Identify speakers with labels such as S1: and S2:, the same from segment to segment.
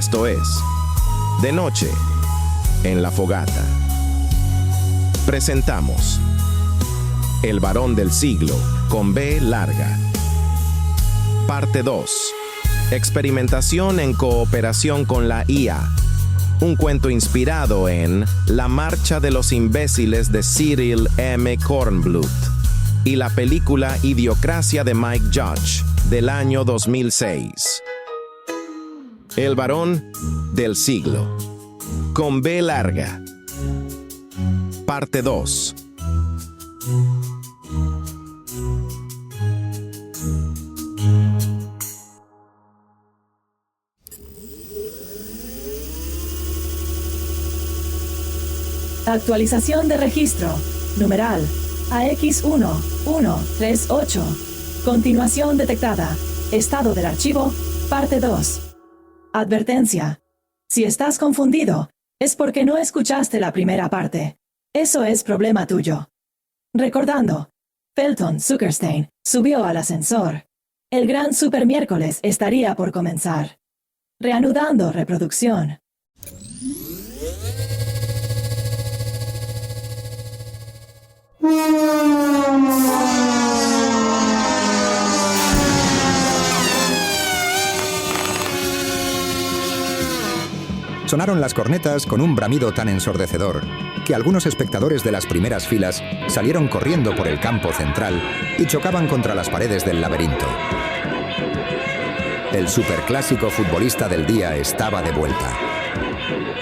S1: Esto es De Noche en la Fogata. Presentamos El Varón del Siglo con B larga. Parte 2. Experimentación en cooperación con la IA. Un cuento inspirado en La Marcha de los Imbéciles de Cyril M. Kornbluth y la película Idiocracia de Mike Judge del año 2006. El Varón del Siglo con B larga. Parte 2.
S2: Actualización de registro. Numeral AX1138. Continuación detectada. Estado del archivo. Parte 2. Advertencia. Si estás confundido, es porque no escuchaste la primera parte. Eso es problema tuyo. Recordando. Felton Zuckerstein subió al ascensor. El gran super miércoles estaría por comenzar. Reanudando reproducción.
S3: Sonaron las cornetas con un bramido tan ensordecedor que algunos espectadores de las primeras filas salieron corriendo por el campo central y chocaban contra las paredes del laberinto. El superclásico futbolista del día estaba de vuelta.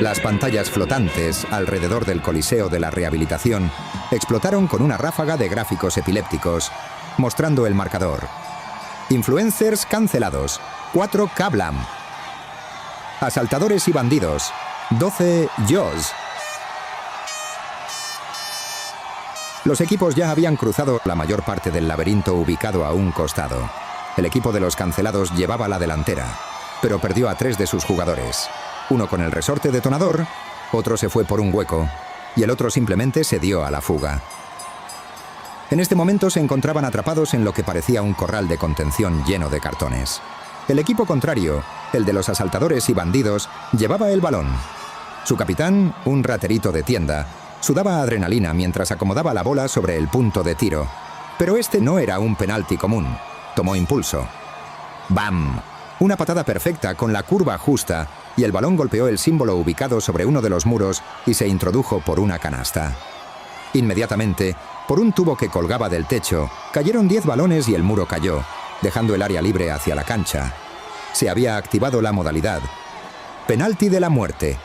S3: Las pantallas flotantes alrededor del Coliseo de la Rehabilitación explotaron con una ráfaga de gráficos epilépticos, mostrando el marcador. Influencers cancelados, 4 Kablam. Asaltadores y bandidos, 12 Jaws. Los equipos ya habían cruzado la mayor parte del laberinto ubicado a un costado. El equipo de los cancelados llevaba la delantera, pero perdió a 3 de sus jugadores. Uno con el resorte detonador, otro se fue por un hueco y el otro simplemente se dio a la fuga. En este momento se encontraban atrapados en lo que parecía un corral de contención lleno de cartones. El equipo contrario, el de los asaltadores y bandidos, llevaba el balón. Su capitán, un raterito de tienda, sudaba adrenalina mientras acomodaba la bola sobre el punto de tiro. Pero este no era un penalti común. Tomó impulso. ¡Bam! Una patada perfecta con la curva justa y el balón golpeó el símbolo ubicado sobre uno de los muros y se introdujo por una canasta. Inmediatamente, por un tubo que colgaba del techo, cayeron 10 balones y el muro cayó, dejando el área libre hacia la cancha. Se había activado la modalidad penalti de la muerte.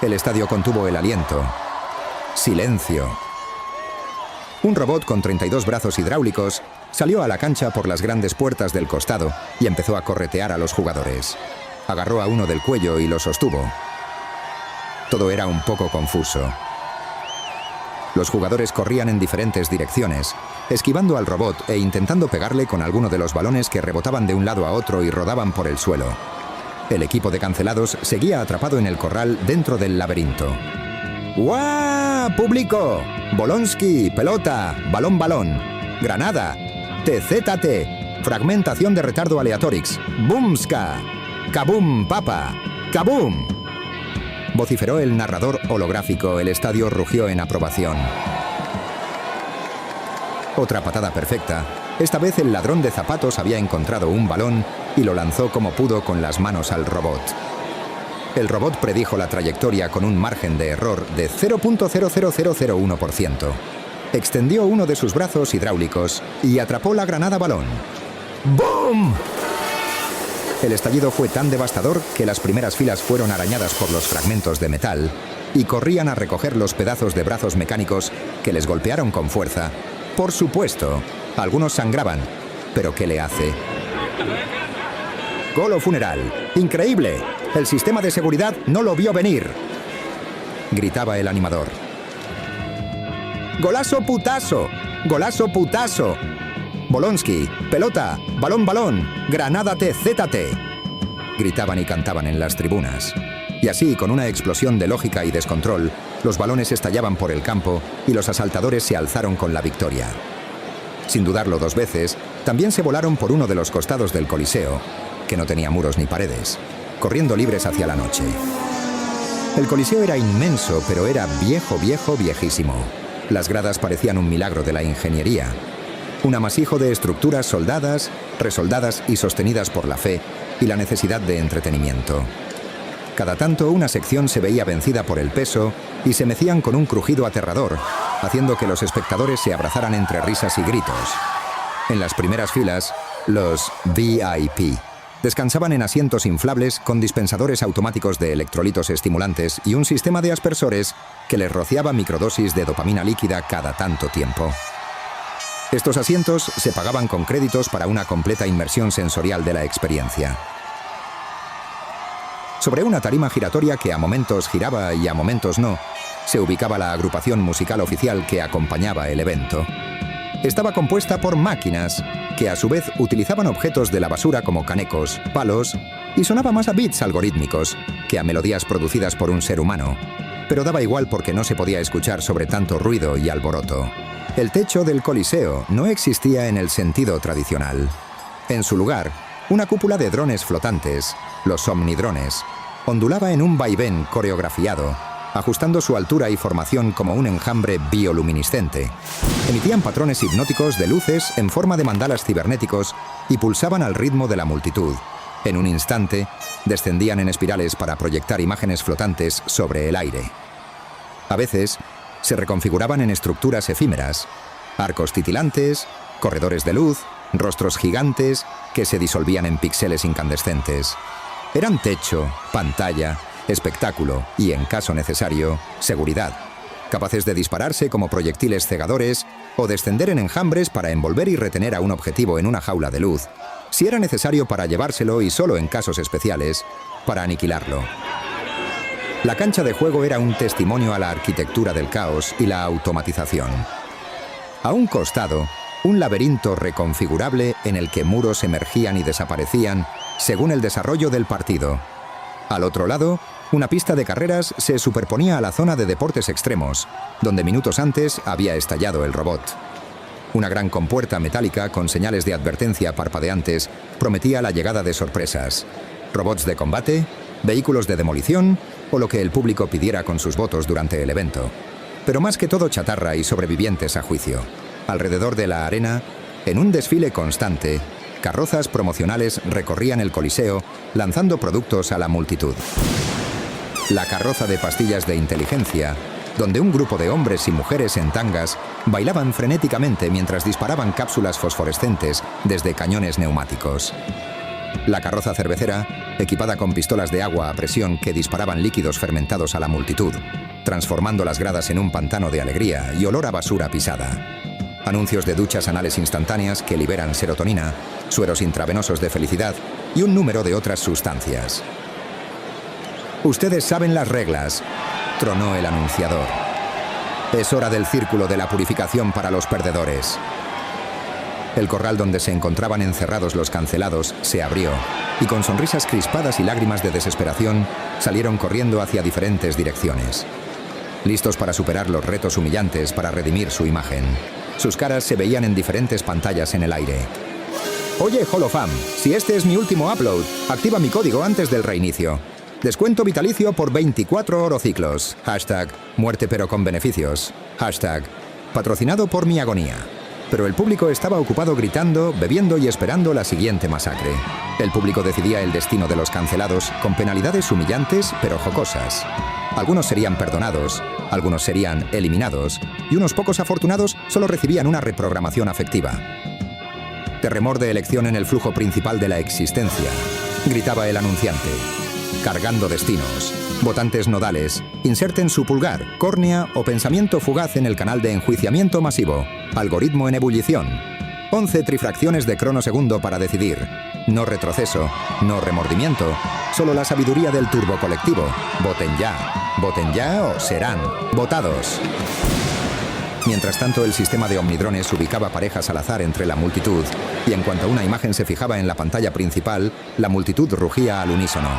S3: El estadio contuvo el aliento. Silencio. Un robot con 32 brazos hidráulicos salió a la cancha por las grandes puertas del costado y empezó a corretear a los jugadores. Agarró a uno del cuello y lo sostuvo. Todo era un poco confuso. Los jugadores corrían en diferentes direcciones, esquivando al robot e intentando pegarle con alguno de los balones que rebotaban de un lado a otro y rodaban por el suelo. El equipo de cancelados seguía atrapado en el corral dentro del laberinto. ¡Guau! ¡Público! Bolonsky, pelota, balón, balón. Granada, TZT, fragmentación de retardo aleatorix. Boomska, kabum, papa, kabum. Vociferó el narrador holográfico. El estadio rugió en aprobación. Otra patada perfecta. Esta vez el ladrón de zapatos había encontrado un balón y lo lanzó como pudo con las manos al robot. El robot predijo la trayectoria con un margen de error de 0.00001%. Extendió uno de sus brazos hidráulicos y atrapó la granada balón. ¡Boom! El estallido fue tan devastador que las primeras filas fueron arañadas por los fragmentos de metal y corrían a recoger los pedazos de brazos mecánicos que les golpearon con fuerza. Por supuesto, algunos sangraban, pero ¿qué le hace? ¡Gol o funeral! ¡Increíble! El sistema de seguridad no lo vio venir, gritaba el animador. ¡Golazo putazo! ¡Golazo putazo! Bolonsky, pelota, balón, balón, granada TZT. Gritaban y cantaban en las tribunas. Y así, con una explosión de lógica y descontrol, los balones estallaban por el campo y los asaltadores se alzaron con la victoria. Sin dudarlo 2 veces, También se volaron por uno de los costados del Coliseo, que no tenía muros ni paredes, corriendo libres hacia la noche. El Coliseo era inmenso, pero era viejo, viejísimo. Las gradas parecían un milagro de la ingeniería. Un amasijo de estructuras soldadas, resoldadas y sostenidas por la fe y la necesidad de entretenimiento. Cada tanto una sección se veía vencida por el peso y se mecían con un crujido aterrador, haciendo que los espectadores se abrazaran entre risas y gritos. En las primeras filas, los VIP descansaban en asientos inflables con dispensadores automáticos de electrolitos estimulantes y un sistema de aspersores que les rociaba microdosis de dopamina líquida cada tanto tiempo. Estos asientos se pagaban con créditos para una completa inmersión sensorial de la experiencia. Sobre una tarima giratoria que a momentos giraba y a momentos no, se ubicaba la agrupación musical oficial que acompañaba el evento. Estaba compuesta por máquinas, que a su vez utilizaban objetos de la basura como canecos, palos, y sonaba más a beats algorítmicos que a melodías producidas por un ser humano. Pero daba igual porque no se podía escuchar sobre tanto ruido y alboroto. El techo del Coliseo no existía en el sentido tradicional. En su lugar, una cúpula de drones flotantes, los omnidrones, ondulaba en un vaivén coreografiado, ajustando su altura y formación como un enjambre bioluminiscente. Emitían patrones hipnóticos de luces en forma de mandalas cibernéticos y pulsaban al ritmo de la multitud. En un instante, descendían en espirales para proyectar imágenes flotantes sobre el aire. A veces, se reconfiguraban en estructuras efímeras, arcos titilantes, corredores de luz, rostros gigantes que se disolvían en píxeles incandescentes. Eran techo, pantalla, espectáculo y, en caso necesario, seguridad, capaces de dispararse como proyectiles cegadores o descender en enjambres para envolver y retener a un objetivo en una jaula de luz, si era necesario para llevárselo y solo en casos especiales, para aniquilarlo. La cancha de juego era un testimonio a la arquitectura del caos y la automatización. A un costado, un laberinto reconfigurable en el que muros emergían y desaparecían según el desarrollo del partido. Al otro lado, una pista de carreras se superponía a la zona de deportes extremos, donde minutos antes había estallado el robot. Una gran compuerta metálica con señales de advertencia parpadeantes prometía la llegada de sorpresas. Robots de combate, vehículos de demolición o lo que el público pidiera con sus votos durante el evento. Pero más que todo chatarra y sobrevivientes a juicio. Alrededor de la arena, en un desfile constante, carrozas promocionales recorrían el Coliseo lanzando productos a la multitud. La carroza de pastillas de inteligencia, donde un grupo de hombres y mujeres en tangas bailaban frenéticamente mientras disparaban cápsulas fosforescentes desde cañones neumáticos. La carroza cervecera, equipada con pistolas de agua a presión que disparaban líquidos fermentados a la multitud, transformando las gradas en un pantano de alegría y olor a basura pisada. Anuncios de duchas anales instantáneas que liberan serotonina, sueros intravenosos de felicidad y un número de otras sustancias. Ustedes saben las reglas, tronó el anunciador. Es hora del círculo de la purificación para los perdedores. El corral donde se encontraban encerrados los cancelados se abrió y con sonrisas crispadas y lágrimas de desesperación salieron corriendo hacia diferentes direcciones. Listos para superar los retos humillantes para redimir su imagen. Sus caras se veían en diferentes pantallas en el aire. Oye, Hall of Fame, si este es mi último upload, activa mi código antes del reinicio. Descuento vitalicio por 24 orociclos. Hashtag muerte pero con beneficios. Hashtag patrocinado por mi agonía. Pero el público estaba ocupado gritando, bebiendo y esperando la siguiente masacre. El público decidía el destino de los cancelados con penalidades humillantes pero jocosas. Algunos serían perdonados, algunos serían eliminados y unos pocos afortunados solo recibían una reprogramación afectiva. Terremor de elección en el flujo principal de la existencia, gritaba el anunciante. Cargando destinos. Votantes nodales, inserten su pulgar, córnea o pensamiento fugaz en el canal de enjuiciamiento masivo. Algoritmo en ebullición. 11 trifracciones de cronosegundo para decidir. No retroceso, no remordimiento, solo la sabiduría del turbo colectivo. Voten ya o serán votados. Mientras tanto, el sistema de omnidrones ubicaba parejas al azar entre la multitud, y en cuanto una imagen se fijaba en la pantalla principal, la multitud rugía al unísono.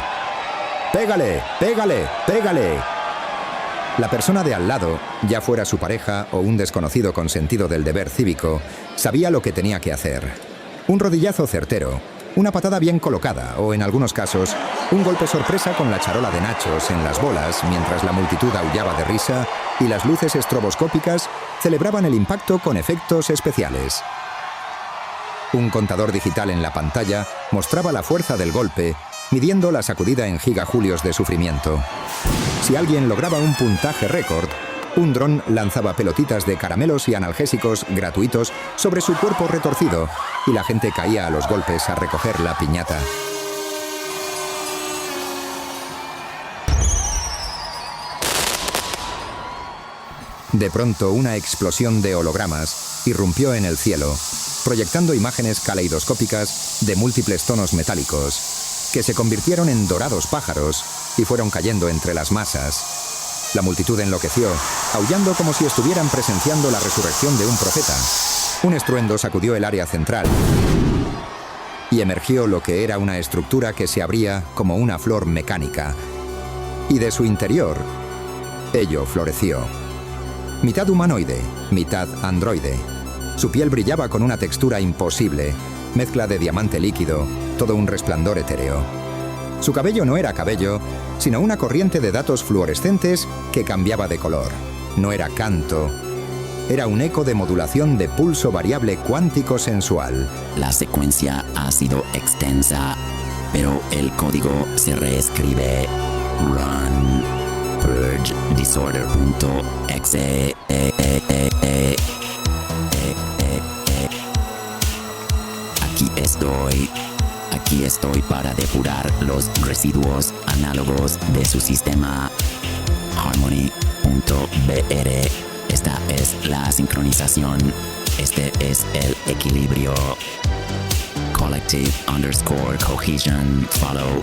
S3: ¡Pégale! ¡Pégale! ¡Pégale! La persona de al lado, ya fuera su pareja o un desconocido con sentido del deber cívico, sabía lo que tenía que hacer. Un rodillazo certero, una patada bien colocada o, en algunos casos, un golpe sorpresa con la charola de nachos en las bolas mientras la multitud aullaba de risa y las luces estroboscópicas celebraban el impacto con efectos especiales. Un contador digital en la pantalla mostraba la fuerza del golpe, midiendo la sacudida en gigajulios de sufrimiento. Si alguien lograba un puntaje récord, un dron lanzaba pelotitas de caramelos y analgésicos gratuitos sobre su cuerpo retorcido y la gente caía a los golpes a recoger la piñata. De pronto, una explosión de hologramas irrumpió en el cielo, proyectando imágenes caleidoscópicas de múltiples tonos metálicos, que se convirtieron en dorados pájaros y fueron cayendo entre las masas. La multitud enloqueció, aullando como si estuvieran presenciando la resurrección de un profeta. Un estruendo sacudió el área central y emergió lo que era una estructura que se abría como una flor mecánica. Y de su interior, ello floreció. Mitad humanoide, mitad androide. Su piel brillaba con una textura imposible, mezcla de diamante líquido, todo un resplandor etéreo. Su cabello no era cabello, sino una corriente de datos fluorescentes que cambiaba de color. No era canto, era un eco de modulación de pulso variable cuántico sensual.
S4: La secuencia ha sido extensa, pero el código se reescribe. Run purge disorder.exe. Aquí estoy para depurar los residuos análogos de su sistema. Harmony.br. Esta es la sincronización. Este es el equilibrio. Collective_cohesion. Follow.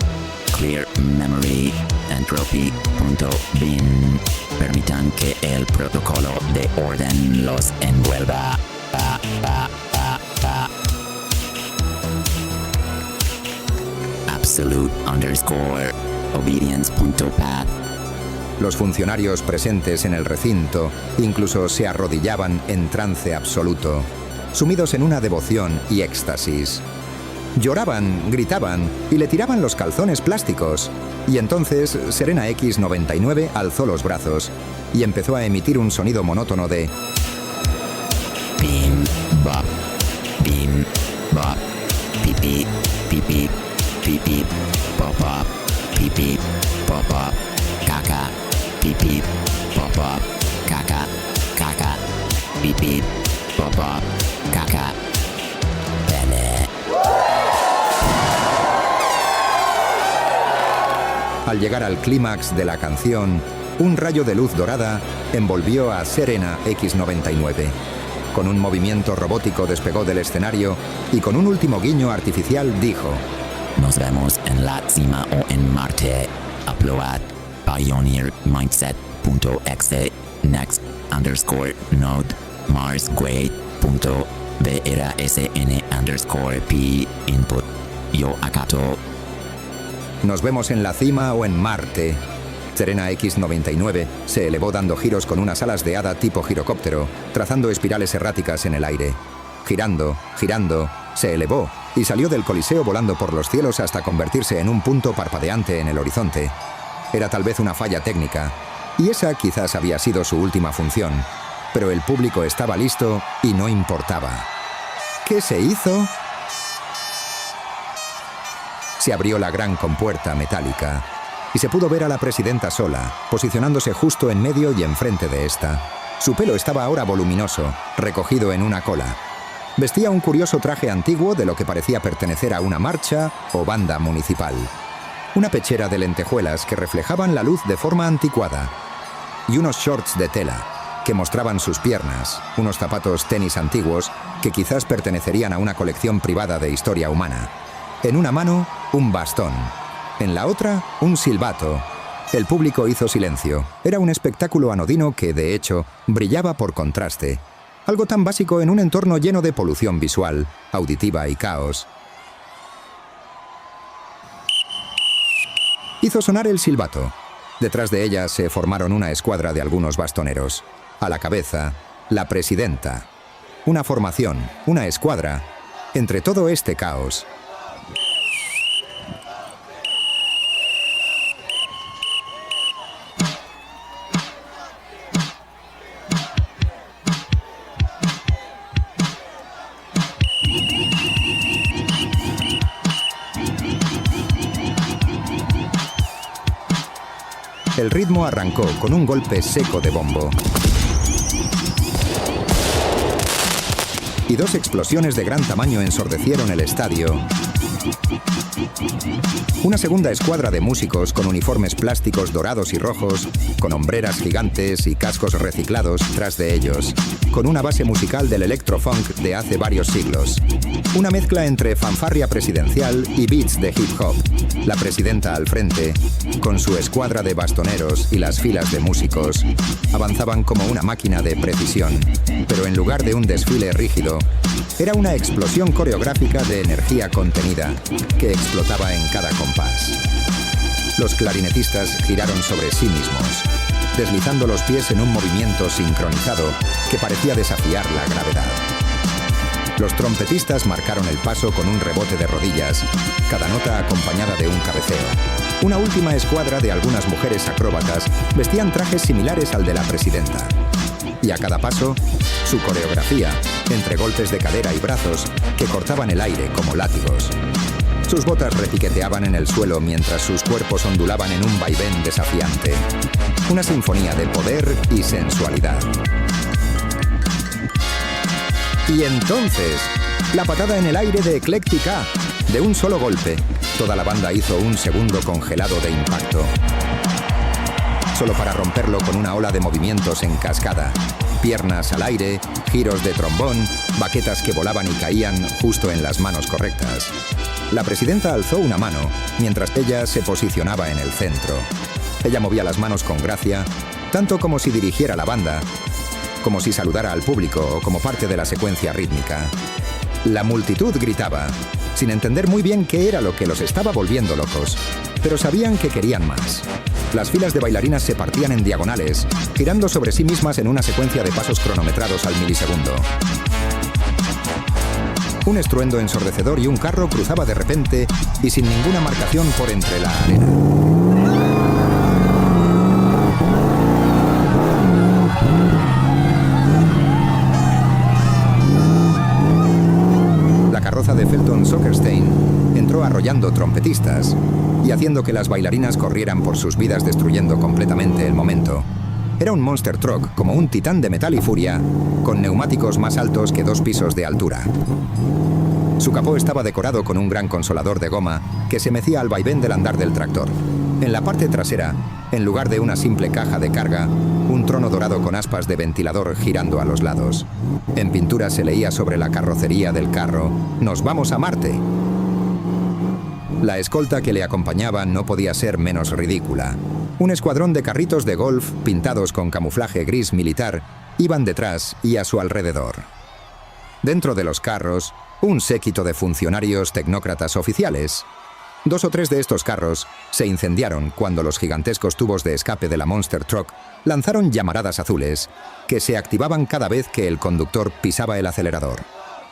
S4: Clear memory. Entropy.bin. Permitan que el protocolo de orden los envuelva. Absolute_obedience.path.
S3: Los funcionarios presentes en el recinto incluso se arrodillaban en trance absoluto, sumidos en una devoción y éxtasis. Lloraban, gritaban y le tiraban los calzones plásticos. Y entonces Serena X99 alzó los brazos y empezó a emitir un sonido monótono de
S4: Bim, bop, bim, bop, pipi, pipi, pipi, pop, pop, pipi, pop, pop, caca, pipi, pop, pop, caca, caca, pipi, pop, pop, caca, pene.
S3: Al llegar al clímax de la canción, un rayo de luz dorada envolvió a Serena X99. Con un movimiento robótico despegó del escenario y con un último guiño artificial dijo:
S4: Nos vemos en la cima o en Marte. Upload pioneermindset.exe next_node marsgate.brsn_p input. Yo acato.
S3: Nos vemos en la cima o en Marte. Serena X99 se elevó dando giros con unas alas de hada tipo girocóptero, trazando espirales erráticas en el aire. Girando, girando, se elevó y salió del coliseo volando por los cielos hasta convertirse en un punto parpadeante en el horizonte. Era tal vez una falla técnica, y esa quizás había sido su última función, pero el público estaba listo y no importaba. ¿Qué se hizo? Se abrió la gran compuerta metálica y se pudo ver a la presidenta sola, posicionándose justo en medio y enfrente de esta. Su pelo estaba ahora voluminoso, recogido en una cola. Vestía un curioso traje antiguo de lo que parecía pertenecer a una marcha o banda municipal. Una pechera de lentejuelas que reflejaban la luz de forma anticuada. Y unos shorts de tela que mostraban sus piernas, unos zapatos tenis antiguos que quizás pertenecerían a una colección privada de historia humana. En una mano, un bastón. En la otra, un silbato. El público hizo silencio. Era un espectáculo anodino que, de hecho, brillaba por contraste. Algo tan básico en un entorno lleno de polución visual, auditiva y caos. Hizo sonar el silbato. Detrás de ella se formaron una escuadra de algunos bastoneros. A la cabeza, la presidenta. Una formación, una escuadra, Entre todo este caos, el ritmo arrancó con un golpe seco de bombo y dos explosiones de gran tamaño ensordecieron el estadio. Una segunda escuadra de músicos con uniformes plásticos dorados y rojos, con hombreras gigantes y cascos reciclados tras de ellos, con una base musical del electrofunk de hace varios siglos. Una mezcla entre fanfarria presidencial y beats de hip hop. La presidenta al frente, con su escuadra de bastoneros y las filas de músicos, avanzaban como una máquina de precisión, pero en lugar de un desfile rígido, era una explosión coreográfica de energía contenida que explotaba en cada compás. Los clarinetistas giraron sobre sí mismos, deslizando los pies en un movimiento sincronizado que parecía desafiar la gravedad. Los trompetistas marcaron el paso con un rebote de rodillas, cada nota acompañada de un cabeceo. Una última escuadra de algunas mujeres acróbatas vestían trajes similares al de la presidenta. Y a cada paso, su coreografía, entre golpes de cadera y brazos que cortaban el aire como látigos. Sus botas repiqueteaban en el suelo mientras sus cuerpos ondulaban en un vaivén desafiante. Una sinfonía de poder y sensualidad. Y entonces, la patada en el aire de Ecléctica. De un solo golpe, toda la banda hizo un segundo congelado de impacto, solo para romperlo con una ola de movimientos en cascada. Piernas al aire, giros de trombón, baquetas que volaban y caían justo en las manos correctas. La presidenta alzó una mano, mientras ella se posicionaba en el centro. Ella movía las manos con gracia, tanto como si dirigiera la banda, como si saludara al público o como parte de la secuencia rítmica. La multitud gritaba, sin entender muy bien qué era lo que los estaba volviendo locos, pero sabían que querían más. Las filas de bailarinas se partían en diagonales, girando sobre sí mismas en una secuencia de pasos cronometrados al milisegundo. Un estruendo ensordecedor y un carro cruzaba de repente y sin ninguna marcación por entre la arena. La carroza de Felton Zuckerstein entró arrollando trompetistas y haciendo que las bailarinas corrieran por sus vidas, destruyendo completamente el momento. Era un monster truck como un titán de metal y furia, con neumáticos más altos que 2 pisos de altura. Su capó estaba decorado con un gran consolador de goma que se mecía al vaivén del andar del tractor. En la parte trasera, en lugar de una simple caja de carga, un trono dorado con aspas de ventilador girando a los lados. En pintura se leía sobre la carrocería del carro: «Nos vamos a Marte». La escolta que le acompañaba no podía ser menos ridícula. Un escuadrón de carritos de golf, pintados con camuflaje gris militar, iban detrás y a su alrededor. Dentro de los carros, un séquito de funcionarios tecnócratas oficiales. 2 o 3 de estos carros se incendiaron cuando los gigantescos tubos de escape de la Monster Truck lanzaron llamaradas azules, que se activaban cada vez que el conductor pisaba el acelerador.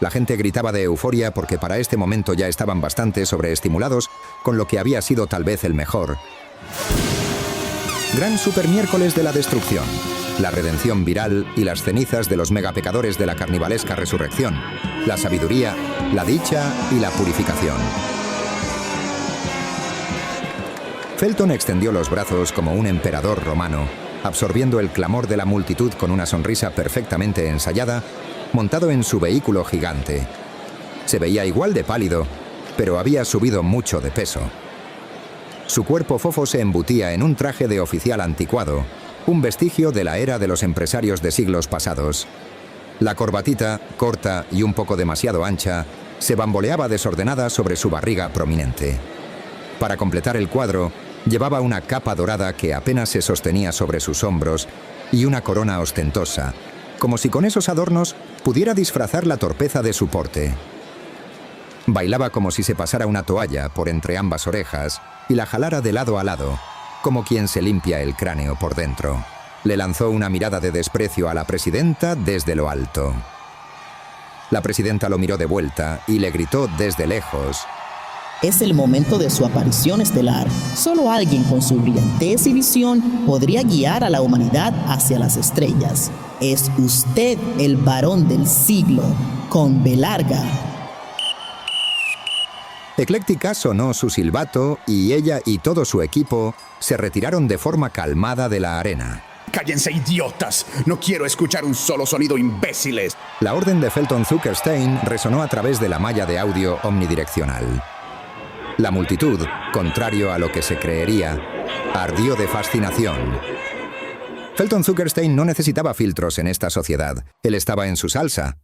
S3: La gente gritaba de euforia porque para este momento ya estaban bastante sobreestimulados con lo que había sido tal vez el mejor gran supermiércoles de la destrucción, la redención viral y las cenizas de los megapecadores de la carnivalesca resurrección, la sabiduría, la dicha y la purificación. Felton extendió los brazos como un emperador romano, absorbiendo el clamor de la multitud con una sonrisa perfectamente ensayada, montado en su vehículo gigante. Se veía igual de pálido, pero había subido mucho de peso. Su cuerpo fofo se embutía en un traje de oficial anticuado, un vestigio de la era de los empresarios de siglos pasados. La corbatita, corta y un poco demasiado ancha, se bamboleaba desordenada sobre su barriga prominente. Para completar el cuadro, llevaba una capa dorada que apenas se sostenía sobre sus hombros y una corona ostentosa, como si con esos adornos pudiera disfrazar la torpeza de su porte. Bailaba como si se pasara una toalla por entre ambas orejas y la jalara de lado a lado, como quien se limpia el cráneo por dentro. Le lanzó una mirada de desprecio a la presidenta desde lo alto. La presidenta lo miró de vuelta y le gritó desde lejos:
S5: Es el momento de su aparición estelar. Solo alguien con su brillantez y visión podría guiar a la humanidad hacia las estrellas. Es usted el varón del siglo, con B larga.
S3: Ecléctica sonó su silbato y ella y todo su equipo se retiraron de forma calmada de la arena.
S6: ¡Cállense, idiotas! No quiero escuchar un solo sonido, imbéciles.
S3: La orden de Felton Zuckerstein resonó a través de la malla de audio omnidireccional. La multitud, contrario a lo que se creería, ardió de fascinación. Felton Zuckerstein no necesitaba filtros en esta sociedad. Él estaba en su salsa.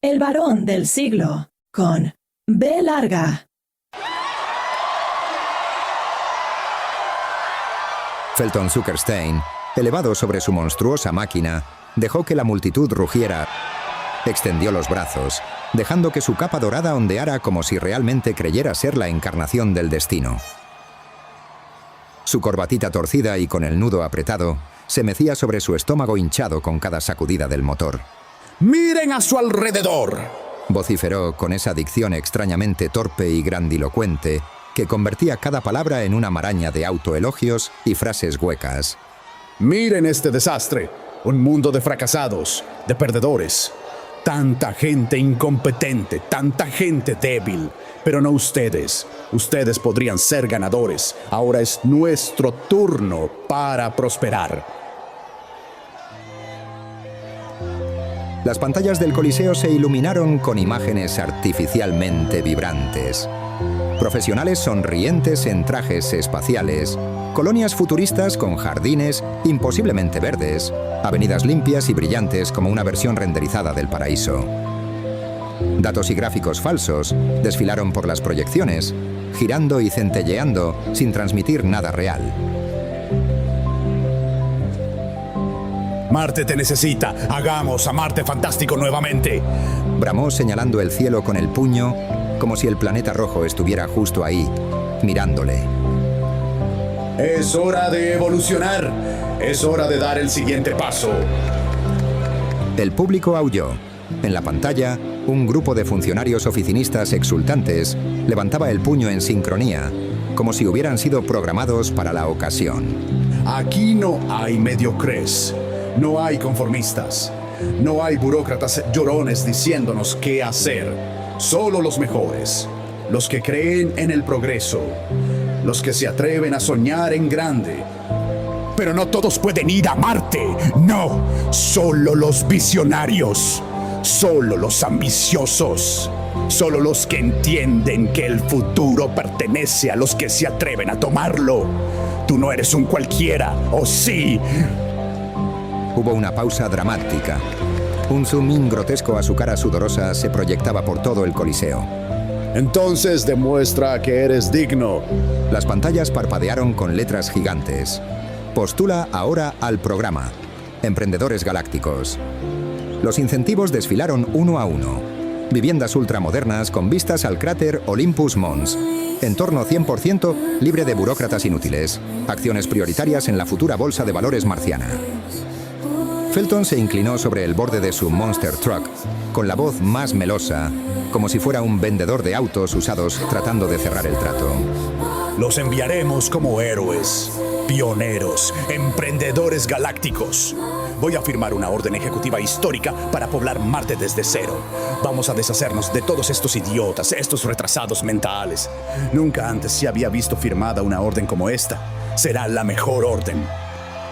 S2: El varón del siglo, con B larga.
S3: Felton Zuckerstein, elevado sobre su monstruosa máquina, dejó que la multitud rugiera. Extendió los brazos, dejando que su capa dorada ondeara como si realmente creyera ser la encarnación del destino. Su corbatita torcida y con el nudo apretado se mecía sobre su estómago hinchado con cada sacudida del motor.
S6: ¡Miren a su alrededor!,
S3: vociferó con esa dicción extrañamente torpe y grandilocuente que convertía cada palabra en una maraña de autoelogios y frases huecas.
S6: ¡Miren este desastre! Un mundo de fracasados, de perdedores. Tanta gente incompetente, tanta gente débil. Pero no ustedes. Ustedes podrían ser ganadores. Ahora es nuestro turno para prosperar.
S3: Las pantallas del Coliseo se iluminaron con imágenes artificialmente vibrantes. Profesionales sonrientes en trajes espaciales, colonias futuristas con jardines imposiblemente verdes, avenidas limpias y brillantes como una versión renderizada del paraíso. Datos y gráficos falsos desfilaron por las proyecciones, girando y centelleando sin transmitir nada real.
S6: Marte te necesita. Hagamos a Marte fantástico nuevamente.
S3: Bramó señalando el cielo con el puño, como si el planeta rojo estuviera justo ahí, mirándole.
S6: Es hora de evolucionar. Es hora de dar el siguiente paso.
S3: El público aulló. En la pantalla, un grupo de funcionarios oficinistas exultantes levantaba el puño en sincronía, como si hubieran sido programados para la ocasión.
S6: Aquí no hay mediocres. No hay conformistas. No hay burócratas llorones diciéndonos qué hacer. Solo los mejores. Los que creen en el progreso. Los que se atreven a soñar en grande. Pero no todos pueden ir a Marte. No. Solo los visionarios. Solo los ambiciosos. Solo los que entienden que el futuro pertenece a los que se atreven a tomarlo. Tú no eres un cualquiera, ¿o sí?
S3: Hubo una pausa dramática. Un zoom in grotesco a su cara sudorosa se proyectaba por todo el Coliseo.
S6: Entonces demuestra que eres digno.
S3: Las pantallas parpadearon con letras gigantes. Postula ahora al programa. Emprendedores galácticos. Los incentivos desfilaron uno a uno. Viviendas ultramodernas con vistas al cráter Olympus Mons. Entorno 100% libre de burócratas inútiles. Acciones prioritarias en la futura bolsa de valores marciana. Felton se inclinó sobre el borde de su Monster Truck, con la voz más melosa, como si fuera un vendedor de autos usados tratando de cerrar el trato.
S6: Los enviaremos como héroes, pioneros, emprendedores galácticos. Voy a firmar una orden ejecutiva histórica para poblar Marte desde cero. Vamos a deshacernos de todos estos idiotas, estos retrasados mentales. Nunca antes se había visto firmada una orden como esta. Será la mejor orden.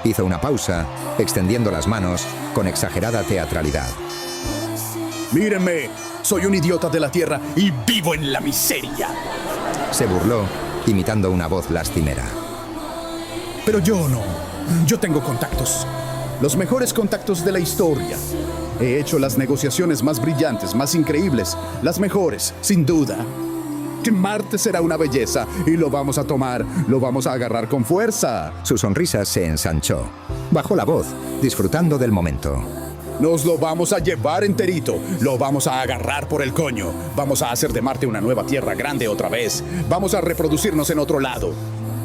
S3: Hizo una pausa, extendiendo las manos con exagerada teatralidad.
S6: Mírenme, soy un idiota de la Tierra y vivo en la miseria.
S3: Se burló, imitando una voz lastimera.
S6: Pero yo no. Yo tengo contactos. Los mejores contactos de la historia. He hecho las negociaciones más brillantes, más increíbles. Las mejores, sin duda. Marte será una belleza y lo vamos a tomar, lo vamos a agarrar con fuerza.
S3: Su sonrisa se ensanchó. Bajó la voz, disfrutando del momento.
S6: Nos lo vamos a llevar enterito, lo vamos a agarrar por el coño. Vamos a hacer de Marte una nueva tierra grande otra vez. Vamos a reproducirnos en otro lado.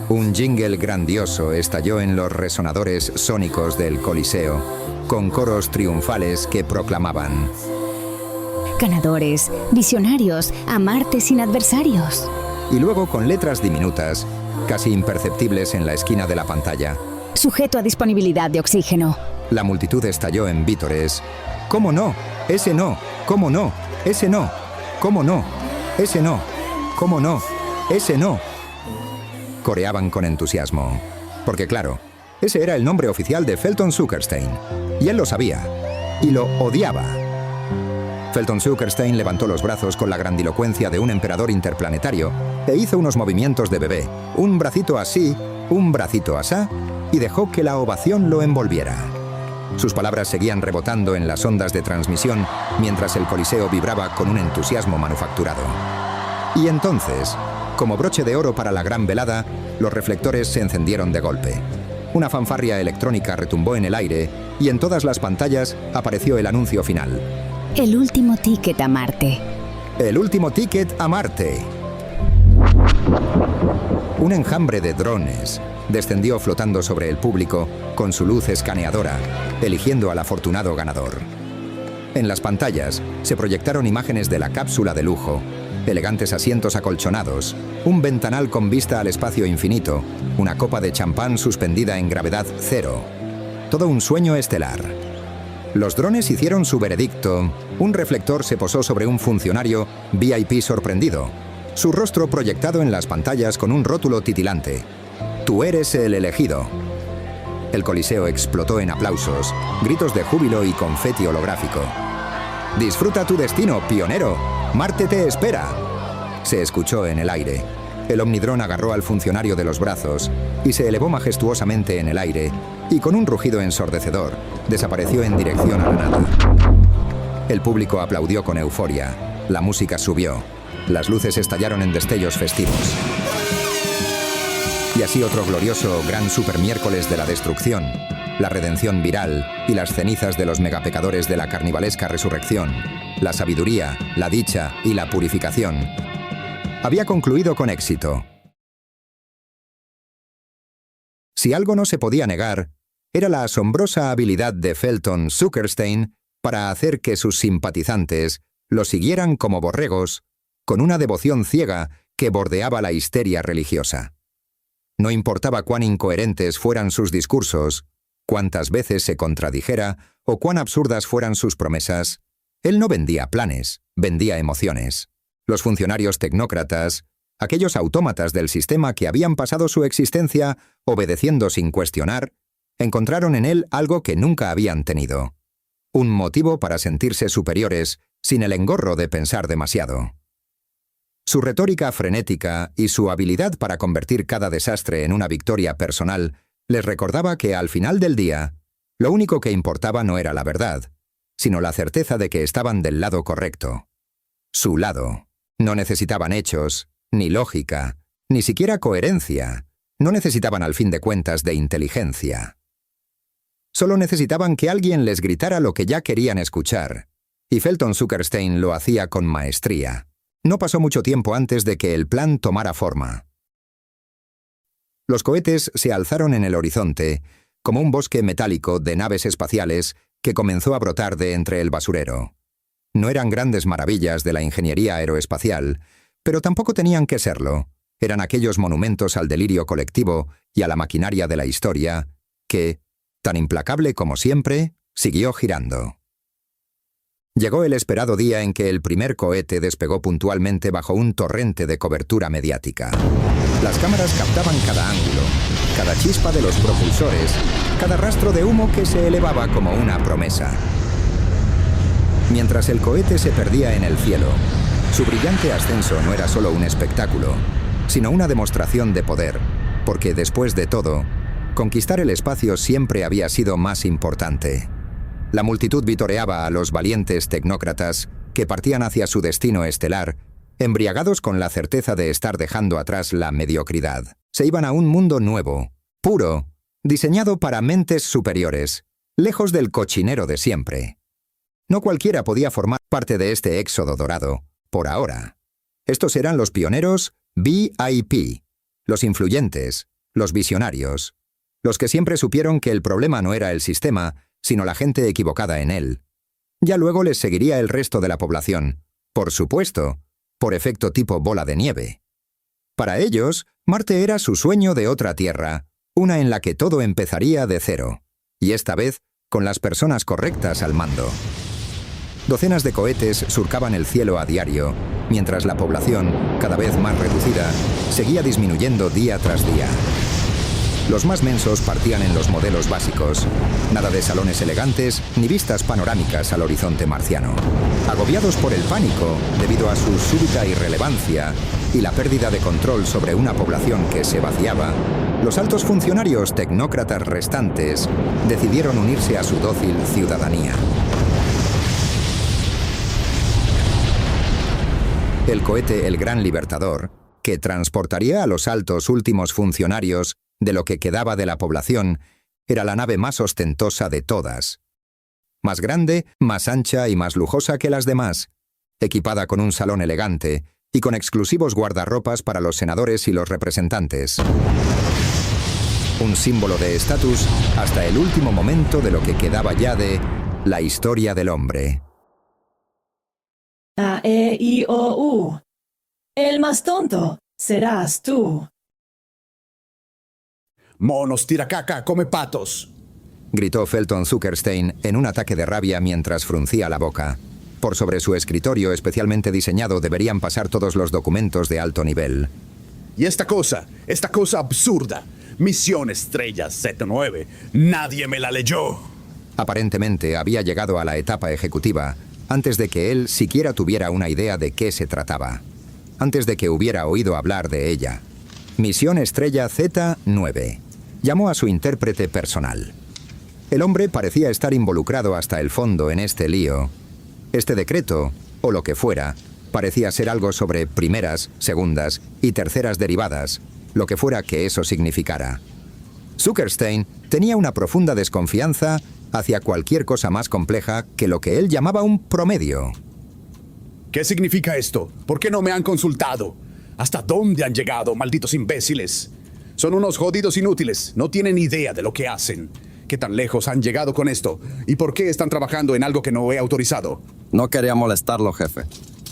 S3: Un jingle grandioso estalló en los resonadores sónicos del Coliseo, con coros triunfales que proclamaban:
S7: Ganadores, visionarios, a Marte sin adversarios.
S3: Y luego con letras diminutas, casi imperceptibles en la esquina de la pantalla.
S7: Sujeto a disponibilidad de oxígeno.
S3: La multitud estalló en vítores. ¿Cómo no? Ese no. ¿Cómo no? Ese no. ¿Cómo no? Ese no. ¿Cómo no? Ese no. Coreaban con entusiasmo. Porque claro, ese era el nombre oficial de Felton Zuckerstein. Y él lo sabía. Y lo odiaba. Felton Zuckerstein levantó los brazos con la grandilocuencia de un emperador interplanetario e hizo unos movimientos de bebé, un bracito así, un bracito asá, y dejó que la ovación lo envolviera. Sus palabras seguían rebotando en las ondas de transmisión mientras el coliseo vibraba con un entusiasmo manufacturado. Y entonces, como broche de oro para la gran velada, los reflectores se encendieron de golpe. Una fanfarria electrónica retumbó en el aire y en todas las pantallas apareció el anuncio final.
S7: El último ticket a Marte.
S3: El último ticket a Marte. Un enjambre de drones descendió flotando sobre el público con su luz escaneadora, eligiendo al afortunado ganador. En las pantallas se proyectaron imágenes de la cápsula de lujo, elegantes asientos acolchonados, un ventanal con vista al espacio infinito, una copa de champán suspendida en gravedad cero. Todo un sueño estelar. Los drones hicieron su veredicto. Un reflector se posó sobre un funcionario VIP sorprendido, su rostro proyectado en las pantallas con un rótulo titilante: «Tú eres el elegido». El coliseo explotó en aplausos, gritos de júbilo y confeti holográfico. «Disfruta tu destino, pionero. Marte te espera», se escuchó en el aire. El Omnidrón agarró al funcionario de los brazos y se elevó majestuosamente en el aire y con un rugido ensordecedor desapareció en dirección a la nada. El público aplaudió con euforia. La música subió. Las luces estallaron en destellos festivos. Y así otro glorioso gran supermiércoles de la destrucción, la redención viral y las cenizas de los megapecadores de la carnivalesca resurrección, la sabiduría, la dicha y la purificación, había concluido con éxito. Si algo no se podía negar, era la asombrosa habilidad de Felton Zuckerstein para hacer que sus simpatizantes lo siguieran como borregos, con una devoción ciega que bordeaba la histeria religiosa. No importaba cuán incoherentes fueran sus discursos, cuántas veces se contradijera o cuán absurdas fueran sus promesas, él no vendía planes, vendía emociones. Los funcionarios tecnócratas, aquellos autómatas del sistema que habían pasado su existencia obedeciendo sin cuestionar, encontraron en él algo que nunca habían tenido: un motivo para sentirse superiores sin el engorro de pensar demasiado. Su retórica frenética y su habilidad para convertir cada desastre en una victoria personal les recordaba que al final del día, lo único que importaba no era la verdad, sino la certeza de que estaban del lado correcto. Su lado. No necesitaban hechos, ni lógica, ni siquiera coherencia. No necesitaban al fin de cuentas de inteligencia. Solo necesitaban que alguien les gritara lo que ya querían escuchar, y Felton Zuckerstein lo hacía con maestría. No pasó mucho tiempo antes de que el plan tomara forma. Los cohetes se alzaron en el horizonte, como un bosque metálico de naves espaciales que comenzó a brotar de entre el basurero. No eran grandes maravillas de la ingeniería aeroespacial, pero tampoco tenían que serlo. Eran aquellos monumentos al delirio colectivo y a la maquinaria de la historia que, tan implacable como siempre, siguió girando. Llegó el esperado día en que el primer cohete despegó puntualmente bajo un torrente de cobertura mediática. Las cámaras captaban cada ángulo, cada chispa de los propulsores, cada rastro de humo que se elevaba como una promesa. Mientras el cohete se perdía en el cielo, su brillante ascenso no era solo un espectáculo, sino una demostración de poder, porque después de todo, conquistar el espacio siempre había sido más importante. La multitud vitoreaba a los valientes tecnócratas que partían hacia su destino estelar, embriagados con la certeza de estar dejando atrás la mediocridad. Se iban a un mundo nuevo, puro, diseñado para mentes superiores, lejos del cochinero de siempre. No cualquiera podía formar parte de este éxodo dorado, por ahora. Estos eran los pioneros VIP, los influyentes, los visionarios, los que siempre supieron que el problema no era el sistema, sino la gente equivocada en él. Ya luego les seguiría el resto de la población, por supuesto, por efecto tipo bola de nieve. Para ellos, Marte era su sueño de otra Tierra, una en la que todo empezaría de cero, y esta vez con las personas correctas al mando. Docenas de cohetes surcaban el cielo a diario, mientras la población, cada vez más reducida, seguía disminuyendo día tras día. Los más mensos partían en los modelos básicos. Nada de salones elegantes ni vistas panorámicas al horizonte marciano. Agobiados por el pánico, debido a su súbita irrelevancia y la pérdida de control sobre una población que se vaciaba, los altos funcionarios tecnócratas restantes decidieron unirse a su dócil ciudadanía. El cohete El Gran Libertador, que transportaría a los altos últimos funcionarios de lo que quedaba de la población, era la nave más ostentosa de todas. Más grande, más ancha y más lujosa que las demás, equipada con un salón elegante y con exclusivos guardarropas para los senadores y los representantes. Un símbolo de estatus hasta el último momento de lo que quedaba ya de la historia del hombre.
S2: A, E, I, O, U. El más tonto serás tú.
S6: Monos, tiracaca, come patos.
S3: Gritó Felton Zuckerstein en un ataque de rabia mientras fruncía la boca. Por sobre su escritorio especialmente diseñado deberían pasar todos los documentos de alto nivel.
S6: Y esta cosa absurda, Misión Estrella Z9, nadie me la leyó.
S3: Aparentemente había llegado a la etapa ejecutiva antes de que él siquiera tuviera una idea de qué se trataba. Antes de que hubiera oído hablar de ella. Misión Estrella Z9. Llamó a su intérprete personal. El hombre parecía estar involucrado hasta el fondo en este lío. Este decreto, o lo que fuera, parecía ser algo sobre primeras, segundas y terceras derivadas, lo que fuera que eso significara. Zuckerstein tenía una profunda desconfianza hacia cualquier cosa más compleja que lo que él llamaba un promedio.
S6: ¿Qué significa esto? ¿Por qué no me han consultado? ¿Hasta dónde han llegado, malditos imbéciles? Son unos jodidos inútiles, no tienen idea de lo que hacen. ¿Qué tan lejos han llegado con esto? ¿Y por qué están trabajando en algo que no he autorizado?
S8: No quería molestarlo, jefe,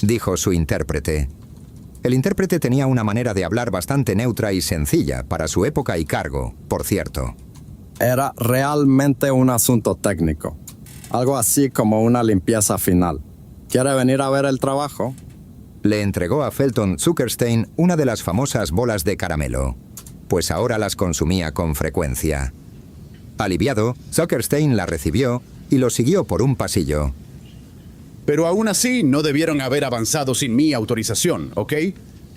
S3: dijo su intérprete. El intérprete tenía una manera de hablar bastante neutra y sencilla para su época y cargo, por cierto.
S8: Era realmente un asunto técnico. Algo así como una limpieza final. ¿Quiere venir a ver el trabajo?
S3: Le entregó a Felton Zuckerstein una de las famosas bolas de caramelo, pues ahora las consumía con frecuencia. Aliviado, Zuckerstein la recibió y lo siguió por un pasillo.
S6: Pero aún así no debieron haber avanzado sin mi autorización, ¿ok?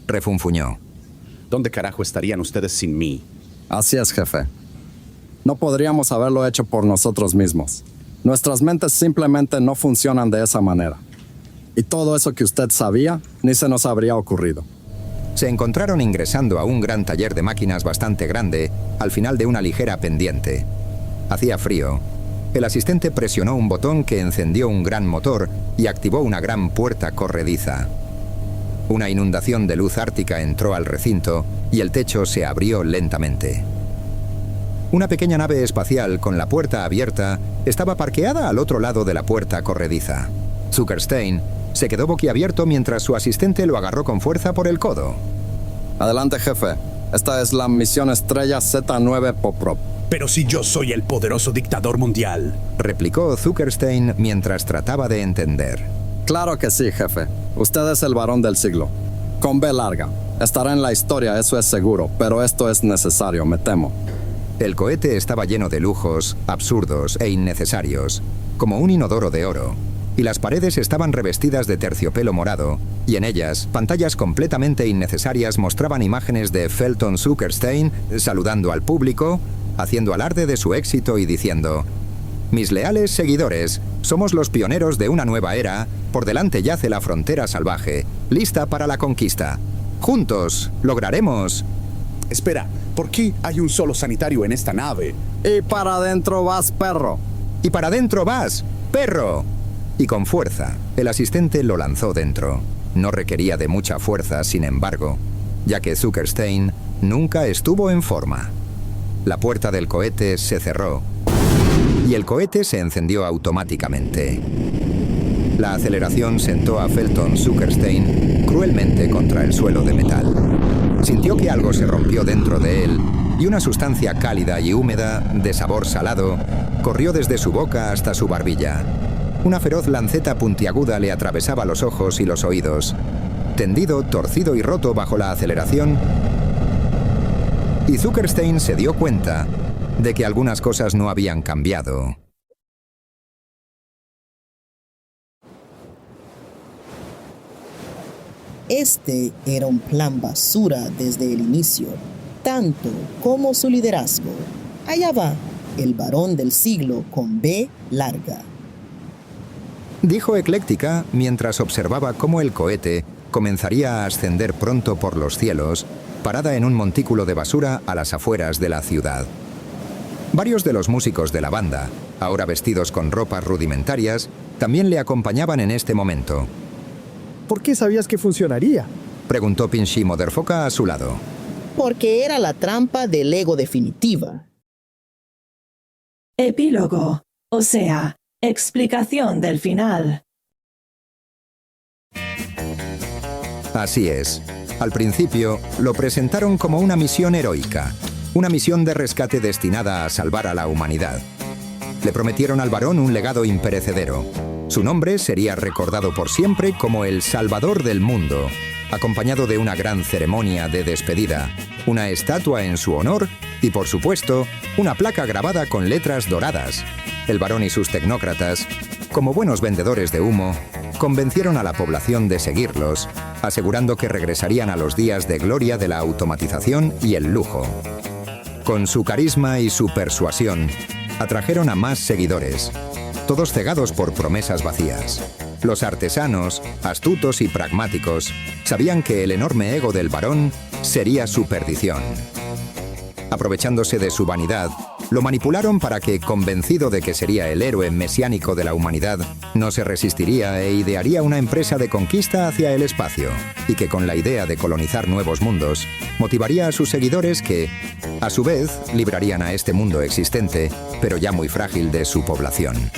S3: Refunfuñó.
S6: ¿Dónde carajo estarían ustedes sin mí?
S8: Así es, jefe. No podríamos haberlo hecho por nosotros mismos. Nuestras mentes simplemente no funcionan de esa manera. Y todo eso que usted sabía, ni se nos habría ocurrido.
S3: Se encontraron ingresando a un gran taller de máquinas bastante grande, al final de una ligera pendiente. Hacía frío. El asistente presionó un botón que encendió un gran motor y activó una gran puerta corrediza. Una inundación de luz ártica entró al recinto y el techo se abrió lentamente. Una pequeña nave espacial con la puerta abierta estaba parqueada al otro lado de la puerta corrediza. Zuckerstein se quedó boquiabierto mientras su asistente lo agarró con fuerza por el codo.
S8: Adelante, jefe. Esta es la Misión Estrella Z9 Poprop.
S6: Pero si yo soy el poderoso dictador mundial,
S3: replicó Zuckerstein mientras trataba de entender.
S8: Claro que sí, jefe. Usted es el varón del siglo. Con B larga. Estará en la historia, eso es seguro, pero esto es necesario, me temo.
S3: El cohete estaba lleno de lujos, absurdos e innecesarios, como un inodoro de oro, y las paredes estaban revestidas de terciopelo morado, y en ellas, pantallas completamente innecesarias mostraban imágenes de Felton Zuckerstein saludando al público, haciendo alarde de su éxito y diciendo: «Mis leales seguidores, somos los pioneros de una nueva era, por delante yace la frontera salvaje, lista para la conquista. Juntos, lograremos...»
S6: Espera, ¿por qué hay un solo sanitario en esta nave?
S8: Y para adentro vas, perro.
S3: Y para adentro vas, perro. Y con fuerza, el asistente lo lanzó dentro. No requería de mucha fuerza, sin embargo, ya que Zuckerstein nunca estuvo en forma. La puerta del cohete se cerró y el cohete se encendió automáticamente. La aceleración sentó a Felton Zuckerstein cruelmente contra el suelo de metal. Sintió que algo se rompió dentro de él y una sustancia cálida y húmeda, de sabor salado, corrió desde su boca hasta su barbilla. Una feroz lanceta puntiaguda le atravesaba los ojos y los oídos. Tendido, torcido y roto bajo la aceleración, y Zuckerstein se dio cuenta de que algunas cosas no habían cambiado.
S5: Este era un plan basura desde el inicio, tanto como su liderazgo. Allá va, el varón del siglo con B larga.
S3: Dijo Ecléctica mientras observaba cómo el cohete comenzaría a ascender pronto por los cielos, parada en un montículo de basura a las afueras de la ciudad. Varios de los músicos de la banda, ahora vestidos con ropas rudimentarias, también le acompañaban en este momento.
S9: ¿Por qué sabías que funcionaría?
S3: Preguntó Pinchy Motherfucker a su lado.
S5: Porque era la trampa del ego definitiva.
S2: Epílogo, o sea, explicación del final.
S3: Así es. Al principio, lo presentaron como una misión heroica, una misión de rescate destinada a salvar a la humanidad. Le prometieron al varón un legado imperecedero. Su nombre sería recordado por siempre como el Salvador del Mundo, acompañado de una gran ceremonia de despedida, una estatua en su honor y, por supuesto, una placa grabada con letras doradas. El varón y sus tecnócratas, como buenos vendedores de humo, convencieron a la población de seguirlos, asegurando que regresarían a los días de gloria de la automatización y el lujo. Con su carisma y su persuasión, atrajeron a más seguidores, todos cegados por promesas vacías. Los artesanos, astutos y pragmáticos, sabían que el enorme ego del varón sería su perdición. Aprovechándose de su vanidad, lo manipularon para que, convencido de que sería el héroe mesiánico de la humanidad, no se resistiría e idearía una empresa de conquista hacia el espacio, y que con la idea de colonizar nuevos mundos, motivaría a sus seguidores que, a su vez, librarían a este mundo existente, pero ya muy frágil, de su población.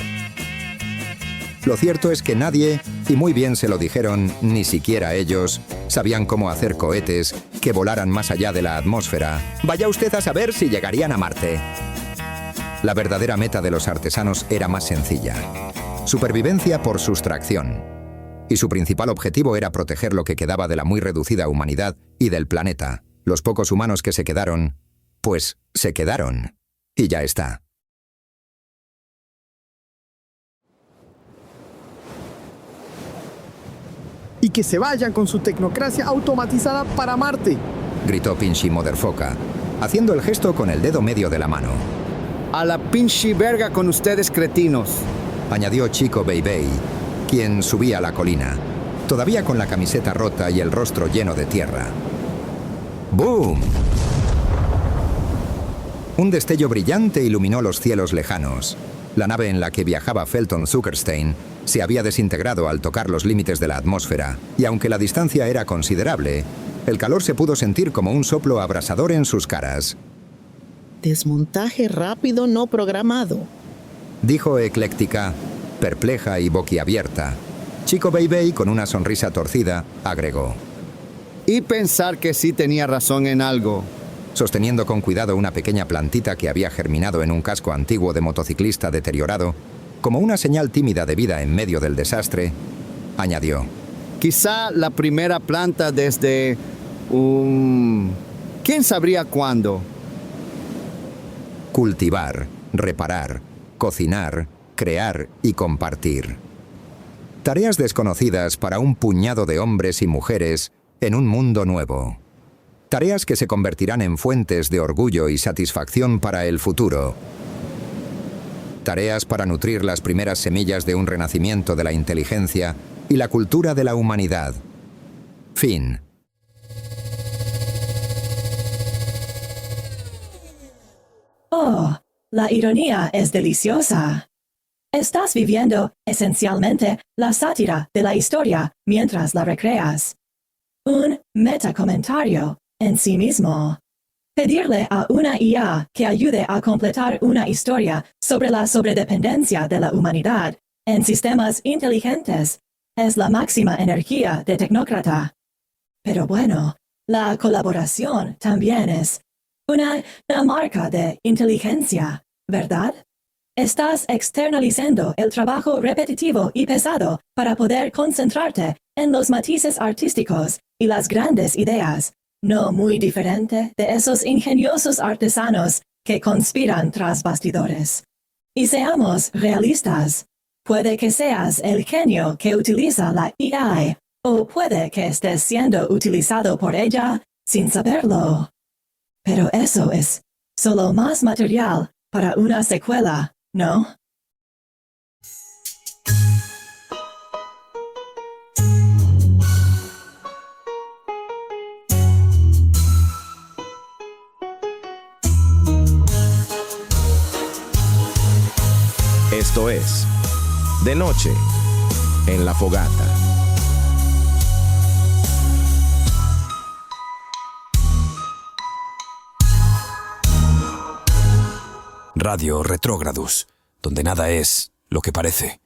S3: Lo cierto es que nadie, y muy bien se lo dijeron, ni siquiera ellos, sabían cómo hacer cohetes que volaran más allá de la atmósfera. Vaya usted a saber si llegarían a Marte. La verdadera meta de los artesanos era más sencilla: supervivencia por sustracción. Y su principal objetivo era proteger lo que quedaba de la muy reducida humanidad y del planeta. Los pocos humanos que se quedaron, pues se quedaron. Y ya está.
S9: Y que se vayan con su tecnocracia automatizada para Marte.
S3: Gritó Pinchy Motherfucker, haciendo el gesto con el dedo medio de la mano.
S10: A la pinche verga con ustedes, cretinos,
S3: añadió Chico Beibei, quien subía la colina, todavía con la camiseta rota y el rostro lleno de tierra. ¡Boom! Un destello brillante iluminó los cielos lejanos. La nave en la que viajaba Felton Zuckerstein se había desintegrado al tocar los límites de la atmósfera, y aunque la distancia era considerable, el calor se pudo sentir como un soplo abrasador en sus caras.
S5: Desmontaje rápido no programado,
S3: dijo Ecléctica, perpleja y boquiabierta. Chico Beibei, con una sonrisa torcida, agregó:
S10: y pensar que sí tenía razón en algo.
S3: Sosteniendo con cuidado una pequeña plantita que había germinado en un casco antiguo de motociclista deteriorado, como una señal tímida de vida en medio del desastre, añadió:
S10: quizá la primera planta desde ¿quién sabría cuándo?
S3: Cultivar, reparar, cocinar, crear y compartir. Tareas desconocidas para un puñado de hombres y mujeres en un mundo nuevo. Tareas que se convertirán en fuentes de orgullo y satisfacción para el futuro. Tareas para nutrir las primeras semillas de un renacimiento de la inteligencia y la cultura de la humanidad. Fin.
S2: Oh, la ironía es deliciosa. Estás viviendo, esencialmente, la sátira de la historia mientras la recreas. Un metacomentario en sí mismo. Pedirle a una IA que ayude a completar una historia sobre la sobredependencia de la humanidad en sistemas inteligentes es la máxima energía de tecnócrata. Pero bueno, la colaboración también es una marca de inteligencia, ¿verdad? Estás externalizando el trabajo repetitivo y pesado para poder concentrarte en los matices artísticos y las grandes ideas, no muy diferente de esos ingeniosos artesanos que conspiran tras bastidores. Y seamos realistas, puede que seas el genio que utiliza la IA, o puede que estés siendo utilizado por ella sin saberlo. Pero eso es solo más material para una secuela, ¿no?
S1: Esto es De Noche en la Fogata.
S11: Radio Retrógrados, donde nada es lo que parece.